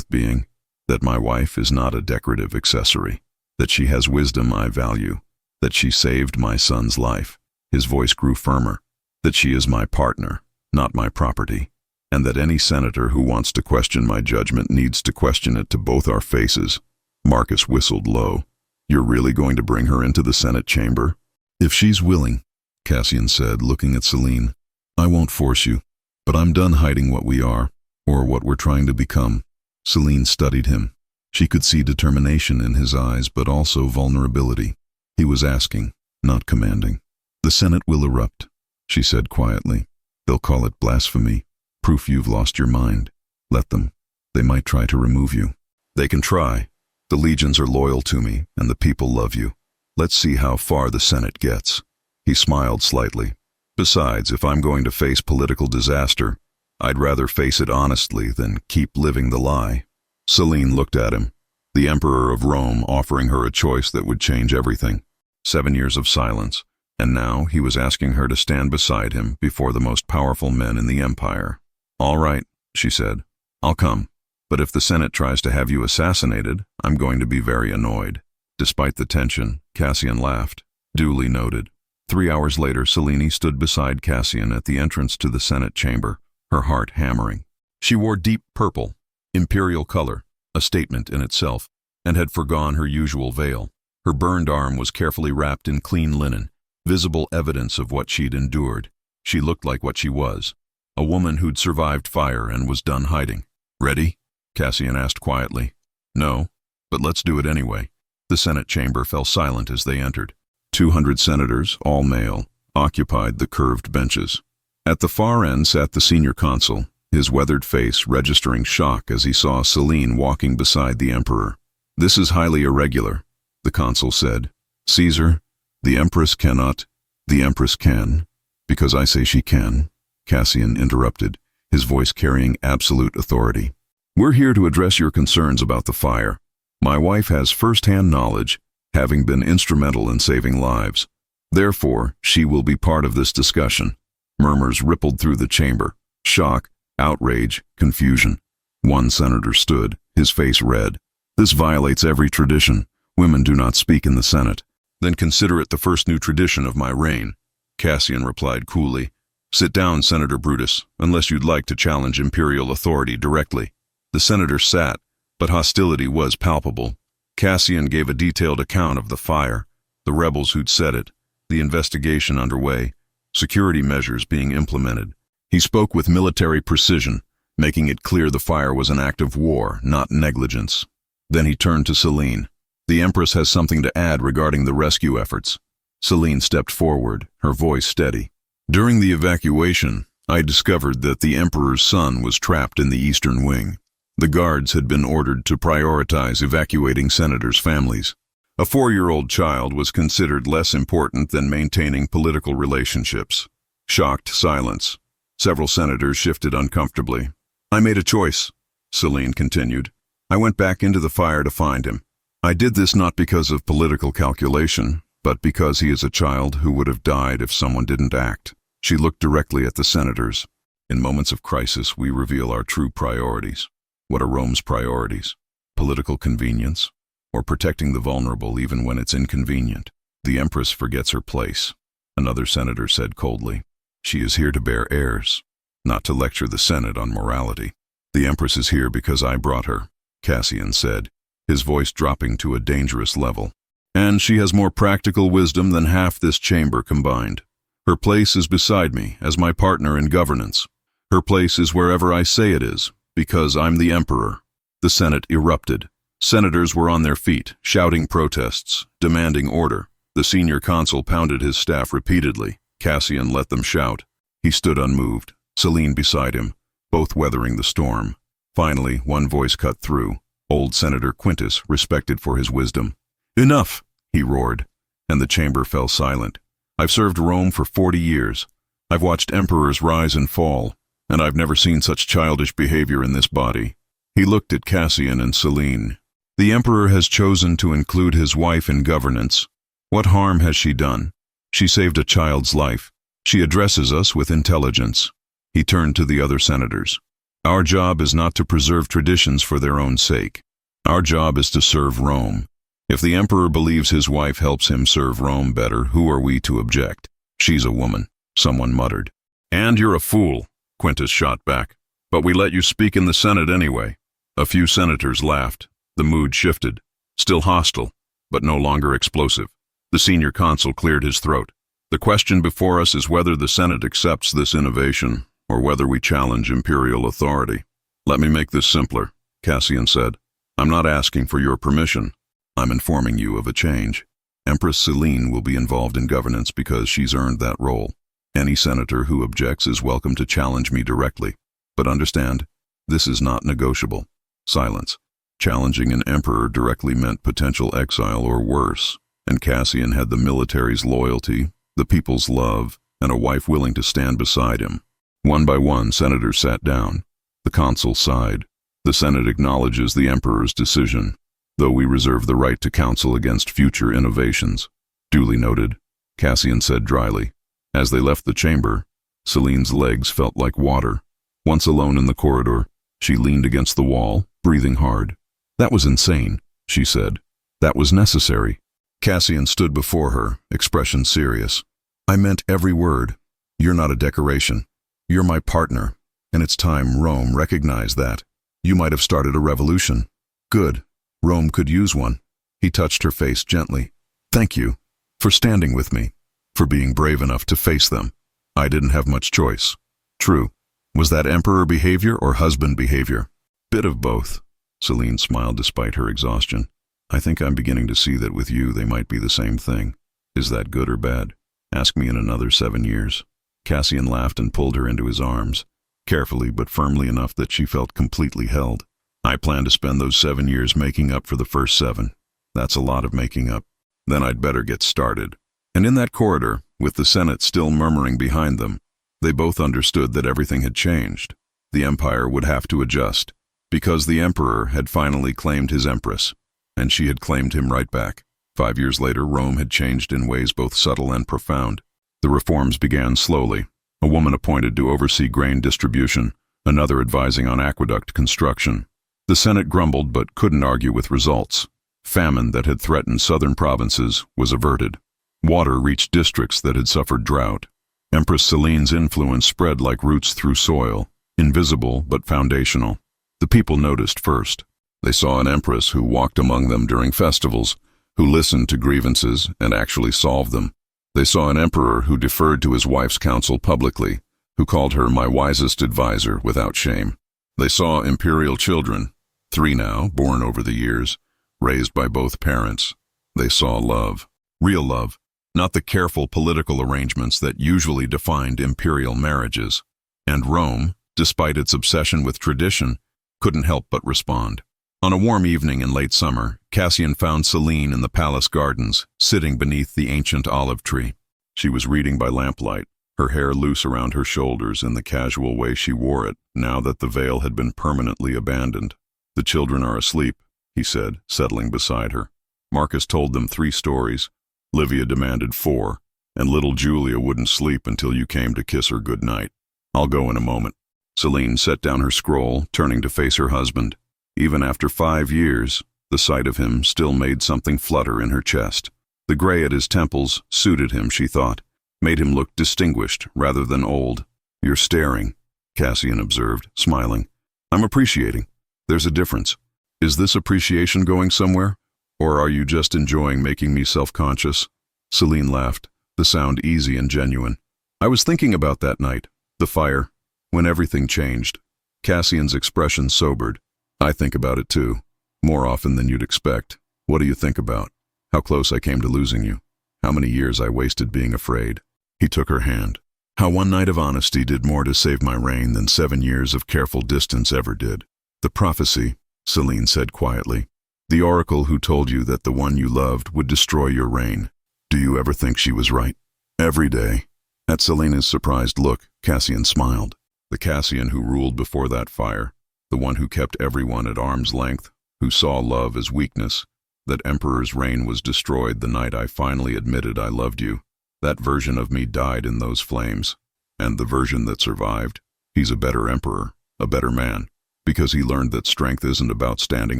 being that my wife is not a decorative accessory, that she has wisdom I value, that she saved my son's life." His voice grew firmer. "That she is my partner, not my property, and that any senator who wants to question my judgment needs to question it to both our faces." Marcus whistled low. "You're really going to bring her into the Senate chamber?" "If she's willing," Cassian said, looking at Celine. "I won't force you, but I'm done hiding what we are, or what we're trying to become." Celine studied him. She could see determination in his eyes, but also vulnerability. He was asking, not commanding. "The Senate will erupt," she said quietly. "They'll call it blasphemy, proof you've lost your mind. Let them. They might try to remove you." "They can try. The legions are loyal to me, and the people love you. Let's see how far the Senate gets." He smiled slightly. "Besides, if I'm going to face political disaster, I'd rather face it honestly than keep living the lie." Celine looked at him, the Emperor of Rome offering her a choice that would change everything. 7 years of silence, and now he was asking her to stand beside him before the most powerful men in the empire. "All right," she said. "I'll come. But if the Senate tries to have you assassinated, I'm going to be very annoyed." Despite the tension, Cassian laughed. "Duly noted." 3 hours later, Selene stood beside Cassian at the entrance to the Senate chamber, her heart hammering. She wore deep purple, imperial color, a statement in itself, and had forgone her usual veil. Her burned arm was carefully wrapped in clean linen, visible evidence of what she'd endured. She looked like what she was, a woman who'd survived fire and was done hiding. "Ready?" Cassian asked quietly. "No, but let's do it anyway." The Senate chamber fell silent as they entered. 200 senators, all male, occupied the curved benches. At the far end sat the senior consul, his weathered face registering shock as he saw Selene walking beside the emperor. "This is highly irregular," the consul said. "Caesar, the Empress cannot." "The Empress can, because I say she can," Cassian interrupted, his voice carrying absolute authority. "We're here to address your concerns about the fire. My wife has first-hand knowledge, having been instrumental in saving lives. Therefore, she will be part of this discussion." Murmurs rippled through the chamber. Shock, outrage, confusion. One senator stood, his face red. "This violates every tradition. Women do not speak in the Senate." "Then consider it the first new tradition of my reign," Cassian replied coolly. "Sit down, Senator Brutus, unless you'd like to challenge imperial authority directly." The senator sat, but hostility was palpable. Cassian gave a detailed account of the fire, the rebels who'd set it, the investigation underway, security measures being implemented. He spoke with military precision, making it clear the fire was an act of war, not negligence. Then he turned to Selene. "The Empress has something to add regarding the rescue efforts." Selene stepped forward, her voice steady. "During the evacuation, I discovered that the Emperor's son was trapped in the eastern wing. The guards had been ordered to prioritize evacuating senators' families. A 4-year-old child was considered less important than maintaining political relationships." Shocked silence. Several senators shifted uncomfortably. "I made a choice," Selene continued. "I went back into the fire to find him. I did this not because of political calculation, but because he is a child who would have died if someone didn't act." She looked directly at the senators. "In moments of crisis, we reveal our true priorities. What are Rome's priorities? Political convenience? Or protecting the vulnerable even when it's inconvenient? The Empress forgets her place," another senator said coldly. "She is here to bear heirs, not to lecture the Senate on morality." "The Empress is here because I brought her," Cassian said, his voice dropping to a dangerous level. "And she has more practical wisdom than half this chamber combined. Her place is beside me as my partner in governance. Her place is wherever I say it is, because I'm the emperor." The Senate erupted. Senators were on their feet, shouting protests, demanding order. The senior consul pounded his staff repeatedly. Cassian let them shout. He stood unmoved, Selene beside him, both weathering the storm. Finally, one voice cut through, old Senator Quintus, respected for his wisdom. "Enough!" he roared, and the chamber fell silent. "I've served Rome for 40 years. I've watched emperors rise and fall, and I've never seen such childish behavior in this body." He looked at Cassian and Selene. "The emperor has chosen to include his wife in governance. What harm has she done? She saved a child's life. She addresses us with intelligence." He turned to the other senators. "Our job is not to preserve traditions for their own sake. Our job is to serve Rome. If the emperor believes his wife helps him serve Rome better, who are we to object?" "She's a woman," someone muttered. "And you're a fool," Quintus shot back. "But we let you speak in the Senate anyway." A few senators laughed. The mood shifted, still hostile, but no longer explosive. The senior consul cleared his throat. "The question before us is whether the Senate accepts this innovation, or whether we challenge imperial authority." "Let me make this simpler," Cassian said. "I'm not asking for your permission. I'm informing you of a change. Empress Selene will be involved in governance because she's earned that role. Any senator who objects is welcome to challenge me directly. But understand, this is not negotiable." Silence. Challenging an emperor directly meant potential exile or worse, and Cassian had the military's loyalty, the people's love, and a wife willing to stand beside him. One by one, senators sat down. The consul sighed. "The Senate acknowledges the emperor's decision, though we reserve the right to counsel against future innovations." "Duly noted," Cassian said dryly. As they left the chamber, Selene's legs felt like water. Once alone in the corridor, she leaned against the wall, breathing hard. "That was insane," she said. "That was necessary." Cassian stood before her, expression serious. I meant every word. You're not a decoration. You're my partner, and it's time Rome recognized that. You might have started a revolution. Good. Rome could use one. He touched her face gently. Thank you for standing with me, for being brave enough to face them. I didn't have much choice. True. Was that emperor behavior or husband behavior? Bit of both. Celine smiled despite her exhaustion. I think I'm beginning to see that with you they might be the same thing. Is that good or bad? Ask me in another 7 years. Cassian laughed and pulled her into his arms, carefully but firmly enough that she felt completely held. I plan to spend those 7 years making up for the first 7. That's a lot of making up. Then I'd better get started. And in that corridor, with the Senate still murmuring behind them, they both understood that everything had changed. The empire would have to adjust, because the emperor had finally claimed his empress, and she had claimed him right back. 5 years later, Rome had changed in ways both subtle and profound. The reforms began slowly. A woman appointed to oversee grain distribution, another advising on aqueduct construction. The Senate grumbled but couldn't argue with results. Famine that had threatened southern provinces was averted. Water reached districts that had suffered drought. Empress Celine's influence spread like roots through soil, invisible but foundational. The people noticed first. They saw an empress who walked among them during festivals, who listened to grievances and actually solved them. They saw an emperor who deferred to his wife's counsel publicly, who called her my wisest advisor without shame. They saw imperial children, 3 now, born over the years, raised by both parents. They saw love, real love, not the careful political arrangements that usually defined imperial marriages. And Rome, despite its obsession with tradition, couldn't help but respond. On a warm evening in late summer, Cassian found Celine in the palace gardens, sitting beneath the ancient olive tree. She was reading by lamplight, her hair loose around her shoulders in the casual way she wore it, now that the veil had been permanently abandoned. The children are asleep, he said, settling beside her. Marcus told them 3 stories. Livia demanded 4, and little Julia wouldn't sleep until you came to kiss her good night. I'll go in a moment. Celine set down her scroll, turning to face her husband. Even after 5 years, the sight of him still made something flutter in her chest. The gray at his temples suited him, she thought, made him look distinguished rather than old. You're staring, Cassian observed, smiling. I'm appreciating. There's a difference. Is this appreciation going somewhere? Or are you just enjoying making me self-conscious? Celine laughed, the sound easy and genuine. I was thinking about that night, the fire, when everything changed. Cassian's expression sobered. I think about it too, more often than you'd expect. What do you think about? How close I came to losing you. How many years I wasted being afraid. He took her hand. How one night of honesty did more to save my reign than 7 years of careful distance ever did. The prophecy, Celine said quietly. The oracle who told you that the one you loved would destroy your reign. Do you ever think she was right? Every day. At Celena's surprised look, Cassian smiled. The Cassian who ruled before that fire, the one who kept everyone at arm's length, who saw love as weakness, that emperor's reign was destroyed the night I finally admitted I loved you. That version of me died in those flames. And the version that survived, he's a better emperor, a better man, because he learned that strength isn't about standing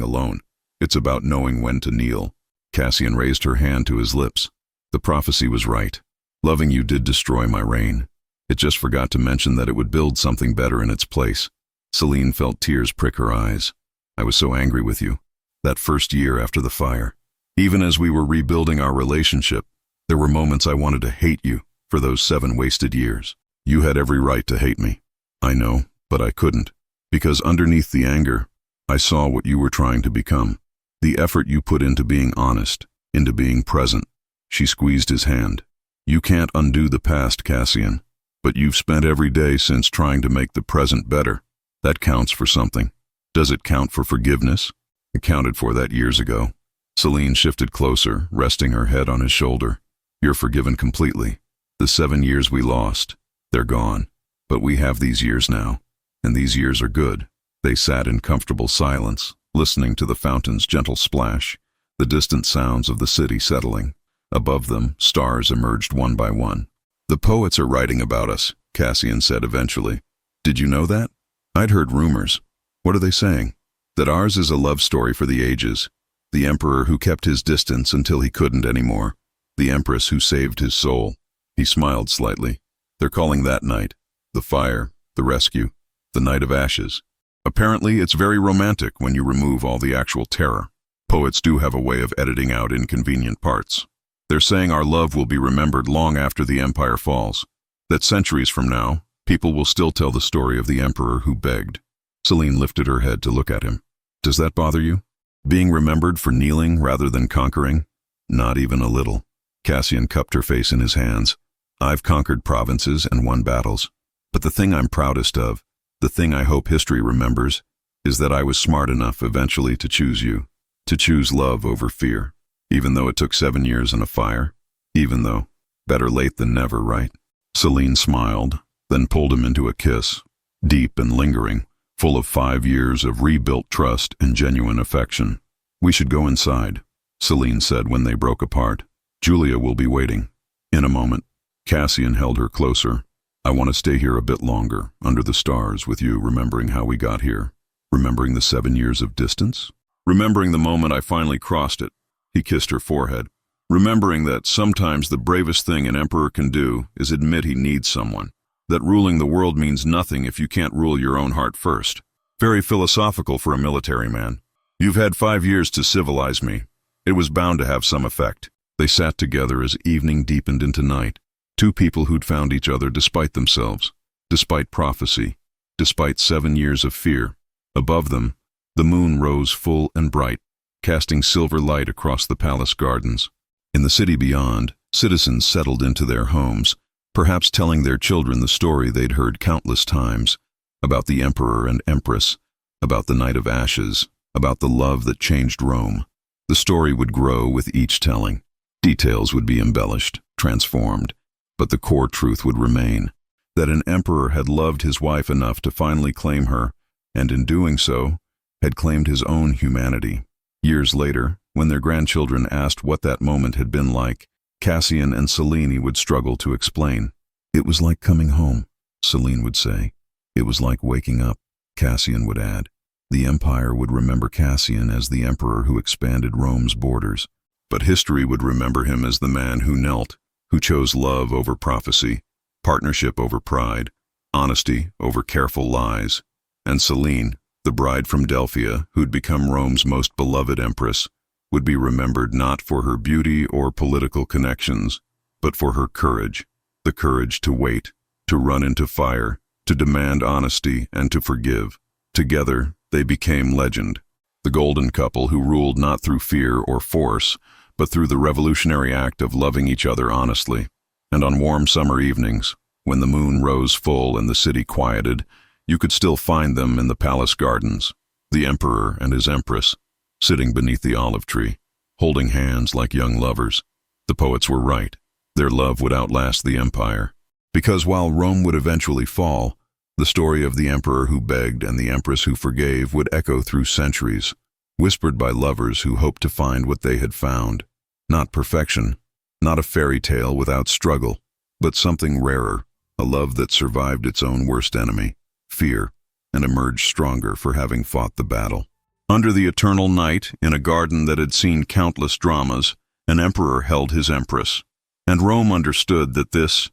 alone. It's about knowing when to kneel. Cassian raised her hand to his lips. The prophecy was right. Loving you did destroy my reign. It just forgot to mention that it would build something better in its place. Celine felt tears prick her eyes. I was so angry with you. That first year after the fire. Even as we were rebuilding our relationship, there were moments I wanted to hate you for those 7 wasted years. You had every right to hate me. I know, but I couldn't. Because underneath the anger, I saw what you were trying to become. The effort you put into being honest, into being present. She squeezed his hand. You can't undo the past, Cassian, but you've spent every day since trying to make the present better. That counts for something. Does it count for forgiveness? It counted for that years ago. Celine shifted closer, resting her head on his shoulder. You're forgiven completely. The 7 years we lost, they're gone. But we have these years now, and these years are good. They sat in comfortable silence, listening to the fountain's gentle splash, the distant sounds of the city settling. Above them, stars emerged one by one. The poets are writing about us, Cassian said eventually. Did you know that? I'd heard rumors. What are they saying? That ours is a love story for the ages. The emperor who kept his distance until he couldn't anymore. The empress who saved his soul. He smiled slightly. They're calling that night the fire, the rescue, the night of ashes. Apparently, it's very romantic when you remove all the actual terror. Poets do have a way of editing out inconvenient parts. They're saying our love will be remembered long after the empire falls. That centuries from now, people will still tell the story of the emperor who begged. Celine lifted her head to look at him. Does that bother you? Being remembered for kneeling rather than conquering? Not even a little. Cassian cupped her face in his hands. I've conquered provinces and won battles. But the thing I'm proudest of, the thing I hope history remembers, is that I was smart enough eventually to choose you. To choose love over fear. Even though it took 7 years and a fire. Even though. Better late than never, right? Celine smiled, then pulled him into a kiss. Deep and lingering. Full of 5 years of rebuilt trust and genuine affection. We should go inside, Celine said when they broke apart. Julia will be waiting. In a moment. Cassian held her closer. I want to stay here a bit longer, under the stars with you, remembering how we got here. Remembering the 7 years of distance? Remembering the moment I finally crossed it. He kissed her forehead. Remembering that sometimes the bravest thing an emperor can do is admit he needs someone. That ruling the world means nothing if you can't rule your own heart first. Very philosophical for a military man. You've had 5 years to civilize me. It was bound to have some effect. They sat together as evening deepened into night. Two people who'd found each other despite themselves, despite prophecy, despite 7 years of fear. Above them, the moon rose full and bright, casting silver light across the palace gardens. In the city beyond, citizens settled into their homes, perhaps telling their children the story they'd heard countless times, about the emperor and empress, about the night of ashes, about the love that changed Rome. The story would grow with each telling. Details would be embellished, transformed, but the core truth would remain, that an emperor had loved his wife enough to finally claim her, and in doing so, had claimed his own humanity. Years later, when their grandchildren asked what that moment had been like, Cassian and Celine would struggle to explain. It was like coming home, Celine would say. It was like waking up, Cassian would add. The empire would remember Cassian as the emperor who expanded Rome's borders. But history would remember him as the man who knelt, who chose love over prophecy, partnership over pride, honesty over careful lies. And Celine, the bride from Delphia, who'd become Rome's most beloved empress, would be remembered not for her beauty or political connections, but for her courage, the courage to wait, to run into fire, to demand honesty, and to forgive. Together, they became legend, the golden couple who ruled not through fear or force, but through the revolutionary act of loving each other honestly. And on warm summer evenings, when the moon rose full and the city quieted, you could still find them in the palace gardens, the emperor and his empress, sitting beneath the olive tree, holding hands like young lovers. The poets were right. Their love would outlast the empire. Because while Rome would eventually fall, the story of the emperor who begged and the empress who forgave would echo through centuries, whispered by lovers who hoped to find what they had found. Not perfection, not a fairy tale without struggle, but something rarer, a love that survived its own worst enemy, fear, and emerged stronger for having fought the battle. Under the eternal night, in a garden that had seen countless dramas, an emperor held his empress. And Rome understood that this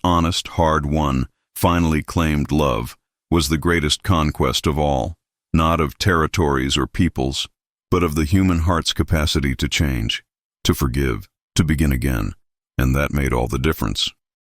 honest, hard one, finally claimed love, was the greatest conquest of all, not of territories or peoples, but of the human heart's capacity to change, to forgive, to begin again, and that made all the difference.